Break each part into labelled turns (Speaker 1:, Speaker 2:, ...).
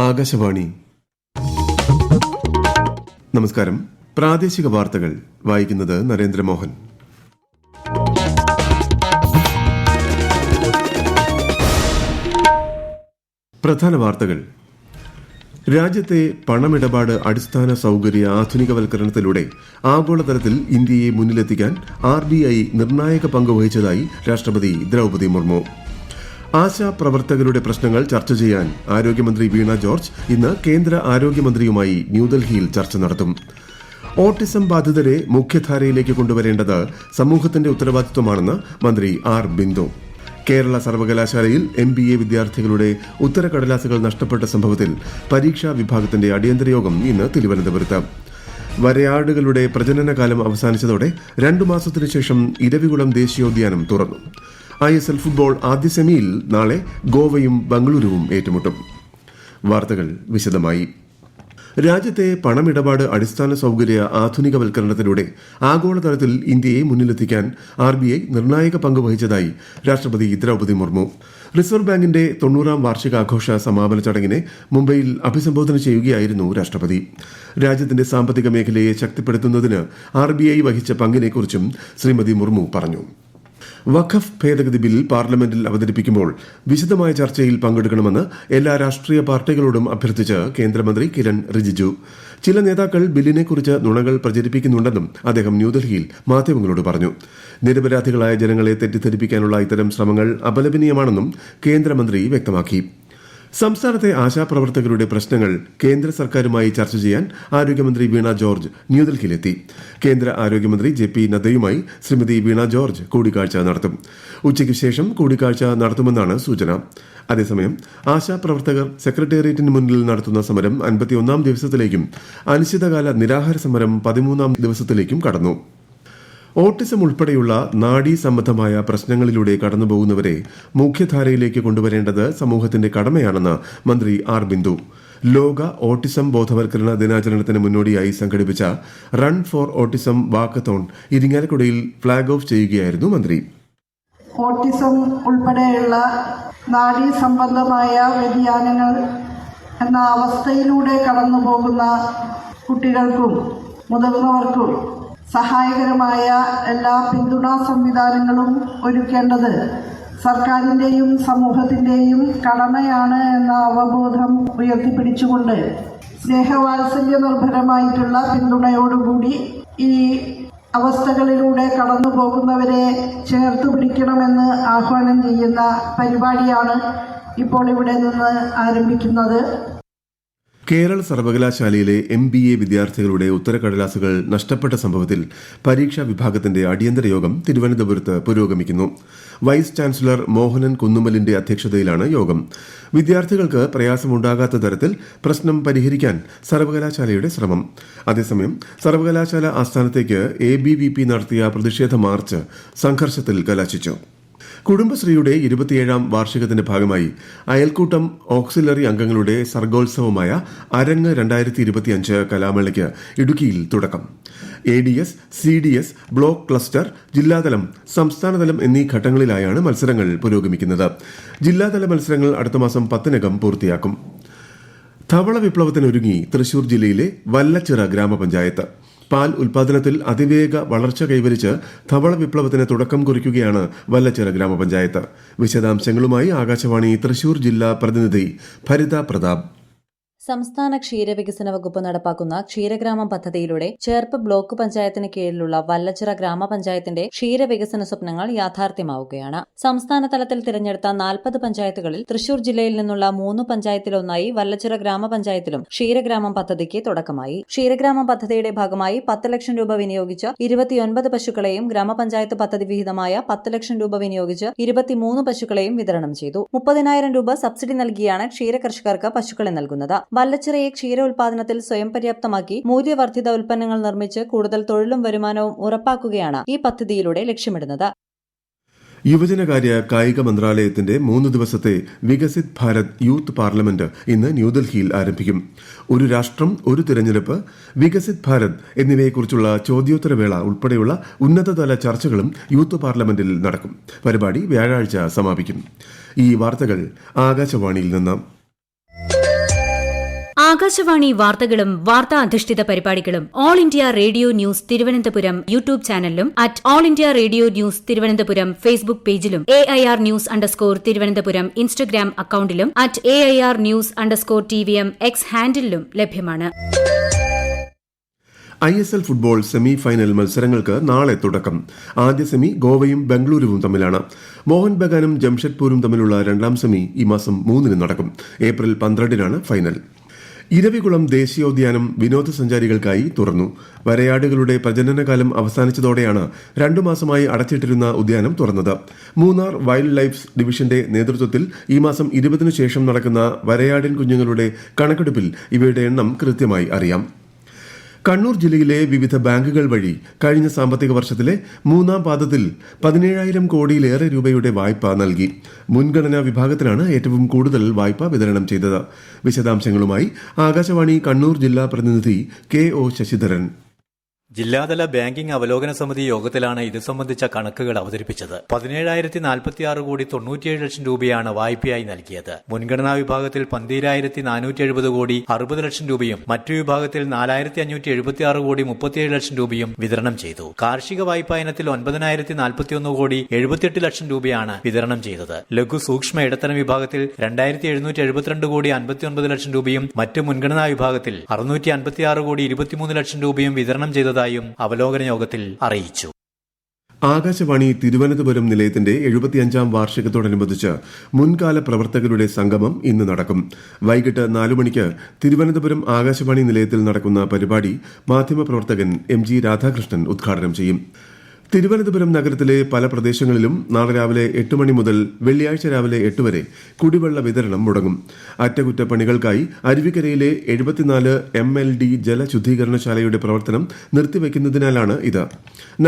Speaker 1: ആകാശവാണി. നമസ്കാരം. പ്രാദേശിക വാർത്തകൾ വായിക്കുന്നത് നരേന്ദ്രമോഹൻ. പ്രധാന വാർത്തകൾ. രാജ്യത്തെ പണമിടപാട് അടിസ്ഥാന സൌകര്യ ആധുനികവൽക്കരണത്തിലൂടെ ആഗോളതലത്തിൽ ഇന്ത്യയെ മുന്നിലെത്തിക്കാൻ RBI നിർണായക പങ്ക് വഹിച്ചതായി രാഷ്ട്രപതി ദ്രൌപദി മുർമു. ആശാപ്രവർത്തകരുടെ പ്രശ്നങ്ങൾ ചർച്ച ചെയ്യാൻ ആരോഗ്യമന്ത്രി വീണ ജോർജ് ഇന്ന് കേന്ദ്ര ആരോഗ്യമന്ത്രിയുമായി ന്യൂഡൽഹിയിൽ ചർച്ച നടത്തും. ഓട്ടിസം ബാധിതരെ മുഖ്യധാരയിലേക്ക് കൊണ്ടുവരേണ്ടത് സമൂഹത്തിന്റെ ഉത്തരവാദിത്വമാണെന്ന് മന്ത്രി ആർ ബിന്ദു. കേരള സർവകലാശാലയിൽ MBA വിദ്യാർത്ഥികളുടെ ഉത്തരക്കടലാസുകൾ നഷ്ടപ്പെട്ട സംഭവത്തിൽ പരീക്ഷാ വിഭാഗത്തിന്റെ അടിയന്തര യോഗം ഇന്ന് തിരുവനന്തപുരത്ത്. വരയാടുകളുടെ പ്രജനനകാലം അവസാനിച്ചതോടെ 2 മാസത്തിനു ശേഷം ഇരവികുളം ദേശീയോദ്യാനം തുറന്നു. ISL ഫുട്ബോൾ ആദ്യ സെമിയിൽ നാളെ ഗോവയും ബംഗളൂരുവും ഏറ്റുമുട്ടും. വാർത്തകൾ വിശദമായി. രാജ്യത്തെ പണമിടപാട് അടിസ്ഥാന സൌകര്യ ആധുനികവൽക്കരണത്തിലൂടെ ആഗോളതലത്തിൽ ഇന്ത്യയെ മുന്നിലെത്തിക്കാൻ RBI നിർണായക പങ്ക് വഹിച്ചതായി രാഷ്ട്രപതി ദ്രൌപദി മുർമു. റിസർവ് ബാങ്കിന്റെ 90ാം വാർഷികാഘോഷ സമാപന ചടങ്ങിനെ മുംബൈയിൽ അഭിസംബോധന ചെയ്യുകയായിരുന്നു രാഷ്ട്രപതി. രാജ്യത്തിന്റെ സാമ്പത്തിക മേഖലയെ ശക്തിപ്പെടുത്തുന്നതിന് RBI വഹിച്ച പങ്കിനെക്കുറിച്ചും ശ്രീമതി മുർമു പറഞ്ഞു. വഖഫ് ഭേദഗതി ബിൽ പാർലമെന്റിൽ അവതരിപ്പിക്കുമ്പോൾ വിശദമായ ചർച്ചയിൽ പങ്കെടുക്കണമെന്ന് എല്ലാ രാഷ്ട്രീയ പാർട്ടികളോടും അഭ്യർത്ഥിച്ച് കേന്ദ്രമന്ത്രി കിരൺ റിജിജു. ചില നേതാക്കൾ ബില്ലിനെക്കുറിച്ച് നുണകൾ പ്രചരിപ്പിക്കുന്നുണ്ടെന്നും അദ്ദേഹം ന്യൂഡൽഹിയിൽ മാധ്യമങ്ങളോട് പറഞ്ഞു. നിരപരാധികളായ ജനങ്ങളെ തെറ്റിദ്ധരിപ്പിക്കാനുള്ള ഇത്തരം ശ്രമങ്ങൾ അപലപനീയമാണെന്നും കേന്ദ്രമന്ത്രി വ്യക്തമാക്കി. സംസ്ഥാനത്തെ ആശാപ്രവർത്തകരുടെ പ്രശ്നങ്ങൾ കേന്ദ്ര സർക്കാരുമായി ചർച്ച ചെയ്യാൻ ആരോഗ്യമന്ത്രി വീണ ജോർജ് ന്യൂഡൽഹിയിലെത്തി. കേന്ദ്ര ആരോഗ്യമന്ത്രി JP നദ്ദയുമായി ശ്രീമതി വീണ ജോർജ് കൂടിക്കാഴ്ച നടത്തും. ഉച്ചയ്ക്ക് ശേഷം കൂടിക്കാഴ്ച നടത്തുമെന്നാണ് സൂചന. അതേസമയം ആശാപ്രവർത്തകർ സെക്രട്ടേറിയറ്റിന് മുന്നിൽ നടത്തുന്ന സമരം 51ാം ദിവസത്തിലേക്കും അനിശ്ചിതകാല നിരാഹാര സമരം 13ാം ദിവസത്തിലേക്കും കടന്നു. ഓട്ടിസം ഉൾപ്പെടെയുള്ള നാഡീ സംബന്ധമായ പ്രശ്നങ്ങളിലൂടെ കടന്നുപോകുന്നവരെ മുഖ്യധാരയിലേക്ക് കൊണ്ടുവരേണ്ടത് സമൂഹത്തിന്റെ കടമയാണെന്ന് മന്ത്രി ആർ ബിന്ദു. ലോക ഓട്ടിസം ബോധവൽക്കരണ ദിനാചരണത്തിന് മുന്നോടിയായി സംഘടിപ്പിച്ച റൺ ഫോർ ഓട്ടിസം വാക്കത്തോൺ ഇരിങ്ങാലക്കുടയിൽ ഫ്ളാഗ് ഓഫ് ചെയ്യുകയായിരുന്നു മന്ത്രി.
Speaker 2: ഓട്ടിസം ഉൾപ്പെടെയുള്ള നാഡീ സംബന്ധമായ വ്യതിയാനങ്ങൾ എന്ന അവസ്ഥയിലൂടെ കടന്നുപോകുന്ന കുട്ടികൾക്കും മുതിർന്നവർക്കും സഹായകരമായ എല്ലാ പിന്തുണാ സംവിധാനങ്ങളും ഒരുക്കേണ്ടത് സർക്കാരിൻ്റെയും സമൂഹത്തിൻ്റെയും കടമയാണ് എന്ന അവബോധം ഉയർത്തിപ്പിടിച്ചുകൊണ്ട് സ്നേഹവാത്സല്യ നിർഭരമായിട്ടുള്ള പിന്തുണയോടുകൂടി ഈ അവസ്ഥകളിലൂടെ കടന്നു പോകുന്നവരെ ചേർത്ത് പിടിക്കണമെന്ന് ആഹ്വാനം ചെയ്യുന്ന പരിപാടിയാണ് ഇപ്പോൾ ഇവിടെ നിന്ന് ആരംഭിക്കുന്നത്.
Speaker 1: കേരള സർവകലാശാലയിലെ MBA വിദ്യാർത്ഥികളുടെ ഉത്തരക്കടലാസുകൾ നഷ്ടപ്പെട്ട സംഭവത്തിൽ പരീക്ഷാ വിഭാഗത്തിന്റെ അടിയന്തര യോഗം തിരുവനന്തപുരത്ത് പുരോഗമിക്കുന്നു. വൈസ് ചാൻസലർ മോഹനൻ കുന്നുമലിന്റെ അധ്യക്ഷതയിലാണ് യോഗം. വിദ്യാർത്ഥികൾക്ക് പ്രയാസമുണ്ടാകാത്ത തരത്തിൽ പ്രശ്നം പരിഹരിക്കാൻ സർവകലാശാലയുടെ ശ്രമം. അതേസമയം സർവകലാശാല ആസ്ഥാനത്തേക്ക് ABVP നടത്തിയ പ്രതിഷേധ മാർച്ച് സംഘർഷത്തിൽ കലാശിച്ചു. കുടുംബശ്രീയുടെ 27ാം വാർഷികത്തിന്റെ ഭാഗമായി അയൽക്കൂട്ടം ഓക്സിലറി അംഗങ്ങളുടെ സർഗോത്സവമായ അരങ്ങ് 2025 കലാമേളയ്ക്ക് ഇടുക്കിയിൽ തുടക്കം. ADS, CDS, ബ്ലോക്ക് ക്ലസ്റ്റർ, ജില്ലാതലം, സംസ്ഥാനതലം എന്നീ ഘട്ടങ്ങളിലായാണ് മത്സരങ്ങൾ പുരോഗമിക്കുന്നത്. ജില്ലാതല മത്സരങ്ങൾ അടുത്ത മാസം 10-നകം പൂർത്തിയാക്കും. ധവള വിപ്ലവത്തിനൊരുങ്ങി തൃശൂർ ജില്ലയിലെ വല്ലച്ചിറ ഗ്രാമപഞ്ചായത്ത്. പാൽ ഉൽപാദനത്തിൽ അതിവേഗ വളർച്ച കൈവരിച്ച് ധവള വിപ്ലവത്തിന് തുടക്കം കുറിക്കുകയാണ് വല്ലച്ചിറ ഗ്രാമപഞ്ചായത്ത്. വിശദാംശങ്ങളുമായി ആകാശവാണി തൃശൂർ ജില്ലാ പ്രതിനിധി ഭരിത പ്രതാപ്.
Speaker 3: സംസ്ഥാന ക്ഷീരവികസന വകുപ്പ് നടപ്പാക്കുന്ന ക്ഷീരഗ്രാമം പദ്ധതിയിലൂടെ ചേർപ്പ് ബ്ലോക്ക് പഞ്ചായത്തിന് കീഴിലുള്ള വല്ലച്ചിറ ഗ്രാമപഞ്ചായത്തിന്റെ ക്ഷീരവികസന സ്വപ്നങ്ങൾ യാഥാർത്ഥ്യമാവുകയാണ്. സംസ്ഥാന തലത്തിൽ തിരഞ്ഞെടുത്ത 40 പഞ്ചായത്തുകളിൽ തൃശൂർ ജില്ലയിൽ നിന്നുള്ള 3 പഞ്ചായത്തിലൊന്നായി വല്ലച്ചിറ ഗ്രാമപഞ്ചായത്തിലും ക്ഷീരഗ്രാമം പദ്ധതിക്ക് തുടക്കമായി. ക്ഷീരഗ്രാമം പദ്ധതിയുടെ ഭാഗമായി 10 ലക്ഷം രൂപ വിനിയോഗിച്ച് 29 പശുക്കളെയും ഗ്രാമപഞ്ചായത്ത് പദ്ധതി വിഹിതമായ 10 ലക്ഷം രൂപ വിനിയോഗിച്ച് 23 പശുക്കളെയും വിതരണം ചെയ്തു. 30,000 രൂപ സബ്സിഡി നൽകിയാണ് ക്ഷീരകർഷകർക്ക് പശുക്കളെ നൽകുന്നത്. വല്ലച്ചിറയെ ക്ഷീര ഉൽപാദനത്തിൽ സ്വയം പര്യാപ്തമാക്കി മൂല്യവർദ്ധിത ഉൽപ്പന്നങ്ങൾ നിർമ്മിച്ച് കൂടുതൽ തൊഴിലും വരുമാനവും ഉറപ്പാക്കുകയാണ് ഈ പദ്ധതിയിലൂടെ ലക്ഷ്യമിടുന്നത്.
Speaker 1: യുവജനകാര്യ കായിക മന്ത്രാലയത്തിന്റെ 3 ദിവസത്തെ വികസിത് ഭാരത് യൂത്ത് പാർലമെന്റ് ഇന്ന് ന്യൂഡൽഹിയിൽ ആരംഭിക്കും. ഒരു രാഷ്ട്രം ഒരു തിരഞ്ഞെടുപ്പ്, വികസിത് ഭാരത് എന്നിവയെക്കുറിച്ചുള്ള ചോദ്യോത്തരവേള ഉൾപ്പെടെയുള്ള ഉന്നതതല ചർച്ചകളും യൂത്ത് പാർലമെന്റിൽ നടക്കും. പരിപാടി വ്യാഴാഴ്ച സമാപിക്കും. ഈ വാർത്തകൾ ആകാശവാണിയിൽ നിന്ന്.
Speaker 4: ആകാശവാണി വാർത്തകളും വാർത്താ അധിഷ്ഠിത പരിപാടികളും all India radio news Thiruvananthapuram YouTube ചാനലിലും all India radio news Thiruvananthapuram Facebook പേജിലും AIR News തിരുവനന്തപുരം ഇൻസ്റ്റഗ്രാം അക്കൌണ്ടിലും @AIR News TVM X ഹാൻഡിലും ലഭ്യമാണ്.
Speaker 1: ISL ഫുട്ബോൾ സെമി ഫൈനൽ മത്സരങ്ങൾക്ക് നാളെ തുടക്കം. ആദ്യ സെമി ഗോവയും ബംഗളൂരുവും തമ്മിലാണ്. മോഹൻ ബഗാനും ജംഷഡ്പൂരും തമ്മിലുള്ള രണ്ടാം സെമി ഈ മാസം 3 നടക്കും. April 12 final. ഇരവികുളം ദേശീയോദ്യാനം വിനോദസഞ്ചാരികൾക്കായി തുറന്നു. വരയാടുകളുടെ പ്രജനനകാലം അവസാനിച്ചതോടെയാണ് 2 മാസമായി അടച്ചിട്ടിരുന്ന ഉദ്യാനം തുറന്നത്. മൂന്നാർ വൈൽഡ് ലൈഫ് ഡിവിഷന്റെ നേതൃത്വത്തിൽ ഈ മാസം 20 ശേഷം നടക്കുന്ന വരയാടിൻ കുഞ്ഞുങ്ങളുടെ കണക്കെടുപ്പിൽ ഇവയുടെ എണ്ണം കൃത്യമായി അറിയാം. കണ്ണൂർ ജില്ലയിലെ വിവിധ ബാങ്കുകൾ വഴി കഴിഞ്ഞ സാമ്പത്തിക വർഷത്തിലെ 3ാം പാദത്തിൽ 17,000 കോടിയിലേറെ രൂപയുടെ വായ്പ നൽകി. മുൻഗണനാ വിഭാഗത്തിലാണ് ഏറ്റവും കൂടുതൽ വായ്പ വിതരണം ചെയ്തത്. വിശദാംശങ്ങളുമായി ആകാശവാണി കണ്ണൂർ ജില്ലാ പ്രതിനിധി KO ശശിധരൻ.
Speaker 5: ജില്ലാതല ബാങ്കിംഗ് അവലോകന സമിതി യോഗത്തിലാണ് ഇത് സംബന്ധിച്ച കണക്കുകൾ അവതരിപ്പിച്ചത്. 17,046 കോടി 97 ലക്ഷം രൂപയാണ് വായ്പയായി നൽകിയത്. മുൻഗണനാ വിഭാഗത്തിൽ 12,470 കോടി 60 ലക്ഷം രൂപയും മറ്റു വിഭാഗത്തിൽ 4,576 കോടി 37 ലക്ഷം രൂപയും വിതരണം ചെയ്തു. കാർഷിക വായ്പാ ഇനത്തിൽ 9,041 കോടി 78 ലക്ഷം രൂപയാണ് വിതരണം ചെയ്തത്. ലഘു സൂക്ഷ്മ ഇടത്തരം വിഭാഗത്തിൽ 2,772 കോടി 59 ലക്ഷം രൂപയും മറ്റു മുൻഗണനാ വിഭാഗത്തിൽ 656 കോടി 23 ലക്ഷം രൂപയും വിതരണം ചെയ്തതായി അവലോകന യോഗത്തിൽ അറിയിച്ചു.
Speaker 1: ആകാശവാണി തിരുവനന്തപുരം നിലയത്തിന്റെ 75ാം വാർഷികത്തോടനുബന്ധിച്ച് മുൻകാല പ്രവർത്തകരുടെ സംഗമം ഇന്ന് നടക്കും. വൈകിട്ട് 4 മണിക്ക് തിരുവനന്തപുരം ആകാശവാണി നിലയത്തിൽ നടക്കുന്ന പരിപാടി മാധ്യമപ്രവർത്തകൻ MG രാധാകൃഷ്ണൻ ഉദ്ഘാടനം ചെയ്യും. തിരുവനന്തപുരം നഗരത്തിലെ പല പ്രദേശങ്ങളിലും നാളെ രാവിലെ 8 മണി മുതൽ വെള്ളിയാഴ്ച രാവിലെ 8 വരെ കുടിവെള്ള വിതരണം മുടങ്ങും. അറ്റകുറ്റപ്പണികൾക്കായി അരുവിക്കരയിലെ 74 MLD ജലശുദ്ധീകരണശാലയുടെ പ്രവർത്തനം നിർത്തിവെക്കുന്നതിനാലാണ് ഇത്.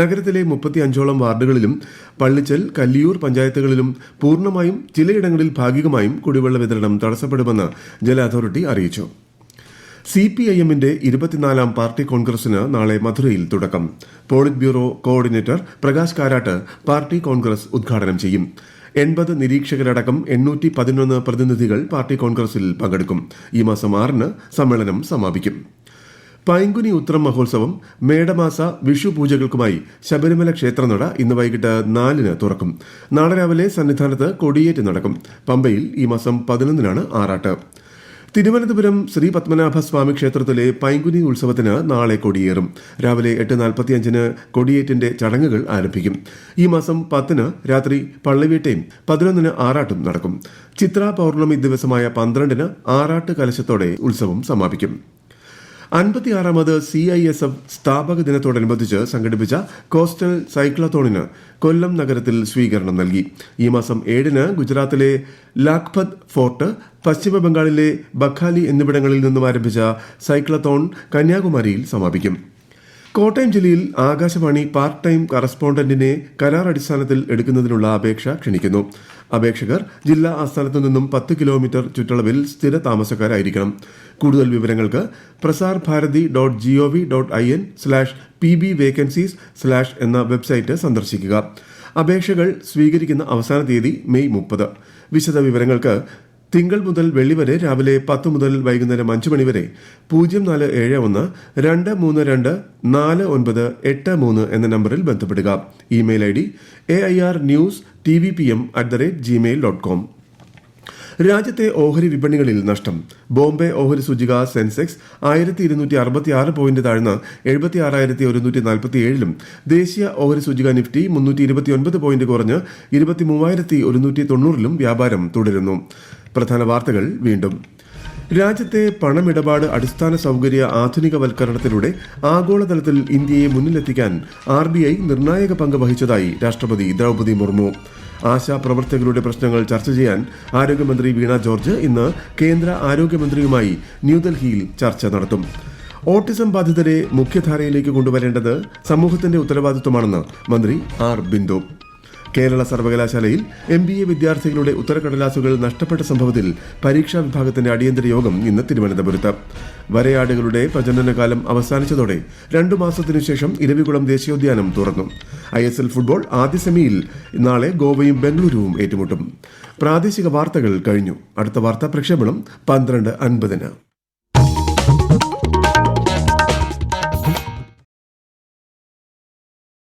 Speaker 1: നഗരത്തിലെ 35ഓളം വാർഡുകളിലും പള്ളിച്ചൽ, കല്ലിയൂർ പഞ്ചായത്തുകളിലും പൂർണ്ണമായും ചിലയിടങ്ങളിൽ ഭാഗികമായും കുടിവെള്ള വിതരണം തടസ്സപ്പെടുമെന്ന് ജല അതോറിറ്റി അറിയിച്ചു. CPIMന്റെ 24ാം പാർട്ടി കോൺഗ്രസിന് നാളെ മധുരയിൽ തുടക്കം. Polit bureau coordinator Prakash Karat party Congress ഉദ്ഘാടനം ചെയ്യും. 80 നിരീക്ഷകരടക്കം 811 പ്രതിനിധികൾ പാർട്ടി കോൺഗ്രസിൽ പങ്കെടുക്കും. ഈ മാസം 6 സമ്മേളനം സമാപിക്കും. പൈങ്കുനി ഉത്രം മഹോത്സവം, മേടമാസ വിഷു പൂജകൾക്കുമായി ശബരിമല ക്ഷേത്രനട ഇന്ന് വൈകിട്ട് 4 തുറക്കും. നാളെ രാവിലെ സന്നിധാനത്ത് കൊടിയേറ്റ് നടക്കും. പമ്പയിൽ ഈ മാസം 11 ആറാട്ട്. തിരുവനന്തപുരം ശ്രീ പത്മനാഭസ്വാമി ക്ഷേത്രത്തിലെ പൈങ്കുനി ഉത്സവത്തിന് നാളെ കൊടിയേറും. രാവിലെ 8:45 കൊടിയേറ്റിന്റെ ചടങ്ങുകൾ ആരംഭിക്കും. ഈ മാസം 10 രാത്രി പള്ളിവേട്ടയും 11 ആറാട്ടും നടക്കും. ചിത്ര പൌർണമി ദിവസമായ 12 ആറാട്ട് കലശത്തോടെ ഉത്സവം സമാപിക്കും. 56ാമത് CISF സ്ഥാപക ദിനത്തോടനുബന്ധിച്ച് സംഘടിപ്പിച്ച കോസ്റ്റൽ സൈക്ലത്തോണിന് കൊല്ലം നഗരത്തിൽ സ്വീകരണം നൽകി. ഈ മാസം 7 ഗുജറാത്തിലെ ലാഖ്പത് ഫോർട്ട്, പശ്ചിമ ബംഗാളിലെ ബഖാലി എന്നിവിടങ്ങളിൽ നിന്നും ആരംഭിച്ച സൈക്ലത്തോൺ കന്യാകുമാരിയിൽ സമാപിക്കും. കോട്ടയം ജില്ലയിൽ ആകാശവാണി പാർട്ട് ടൈം കറസ്പോണ്ടന്റിനെ കരാർ അടിസ്ഥാനത്തിൽ എടുക്കുന്നതിനുള്ള അപേക്ഷ ക്ഷണിക്കുന്നു. അപേക്ഷകർ ജില്ലാ ആസ്ഥാനത്തു നിന്നും 10 കിലോമീറ്റർ ചുറ്റളവിൽ സ്ഥിര താമസക്കാരായിരിക്കണം. കൂടുതൽ വിവരങ്ങൾക്ക് prasarbharati.gov.in/pbvacancies/ എന്ന വെബ്സൈറ്റ് സന്ദർശിക്കുക. അപേക്ഷകൾ സ്വീകരിക്കുന്ന അവസാന തീയതി മെയ് 30. വിശദ വിവരങ്ങൾക്ക് തിങ്കൾ മുതൽ വെള്ളി വരെ രാവിലെ 10 മുതൽ വൈകുന്നേരം 5 മണി വരെ 0471-232-4983 എന്ന നമ്പറിൽ ബന്ധപ്പെടുക. Email ID airnewstvpm@gmail.com. രാജ്യത്തെ ഓഹരി വിപണികളിൽ നഷ്ടം. ബോംബെ ഓഹരി സൂചിക സെൻസെക്സ് 1266 പോയിന്റ് താഴ്ന്ന് 76,147 ദേശീയ ഓഹരി സൂചിക നിഫ്റ്റി 329 പോയിന്റ് കുറഞ്ഞ് 23,190 വ്യാപാരം തുടരുന്നു. പ്രധാന വാർത്തകൾ വീണ്ടും. രാജ്യത്തെ പണമിടപാട് അടിസ്ഥാന സൗകര്യ ആധുനികവൽക്കരണത്തിലൂടെ ആഗോളതലത്തിൽ ഇന്ത്യയെ മുന്നിലെത്തിക്കാൻ RBI നിർണായക പങ്ക് വഹിച്ചതായി രാഷ്ട്രപതി ദ്രൗപദി മുർമു. ആശാപ്രവർത്തകരുടെ പ്രശ്നങ്ങൾ ചർച്ച ചെയ്യാൻ ആരോഗ്യമന്ത്രി വീണ ജോർജ് ഇന്ന് കേന്ദ്ര ആരോഗ്യമന്ത്രിയുമായി ന്യൂഡൽഹിയിൽ ചർച്ച നടത്തും. ഓട്ടിസം ബാധിതരെ മുഖ്യധാരയിലേക്ക് കൊണ്ടുവരേണ്ടത് സമൂഹത്തിന്റെ ഉത്തരവാദിത്വമാണെന്ന് മന്ത്രി R. ബിന്ദു. കേരള സർവകലാശാലയിൽ MBA വിദ്യാർത്ഥികളുടെ ഉത്തരക്കടലാസുകൾ നഷ്ടപ്പെട്ട സംഭവത്തിൽ പരീക്ഷാ വിഭാഗത്തിന്റെ അടിയന്തര യോഗം ഇന്ന് തിരുവനന്തപുരത്ത്. വരയാടുകളുടെ പ്രജനനകാലം അവസാനിച്ചതോടെ 2 മാസത്തിനു ശേഷം ഇരവികുളം ദേശീയോദ്യാനം തുറന്നു. ISL ഫുട്ബോൾ ആദ്യ സെമിയിൽ നാളെ ഗോവയും ബംഗളൂരുവും ഏറ്റുമുട്ടും. പ്രാദേശിക വാർത്തകൾ കഴിഞ്ഞു. അടുത്ത വാർത്താ പ്രക്ഷേപണം 12:50.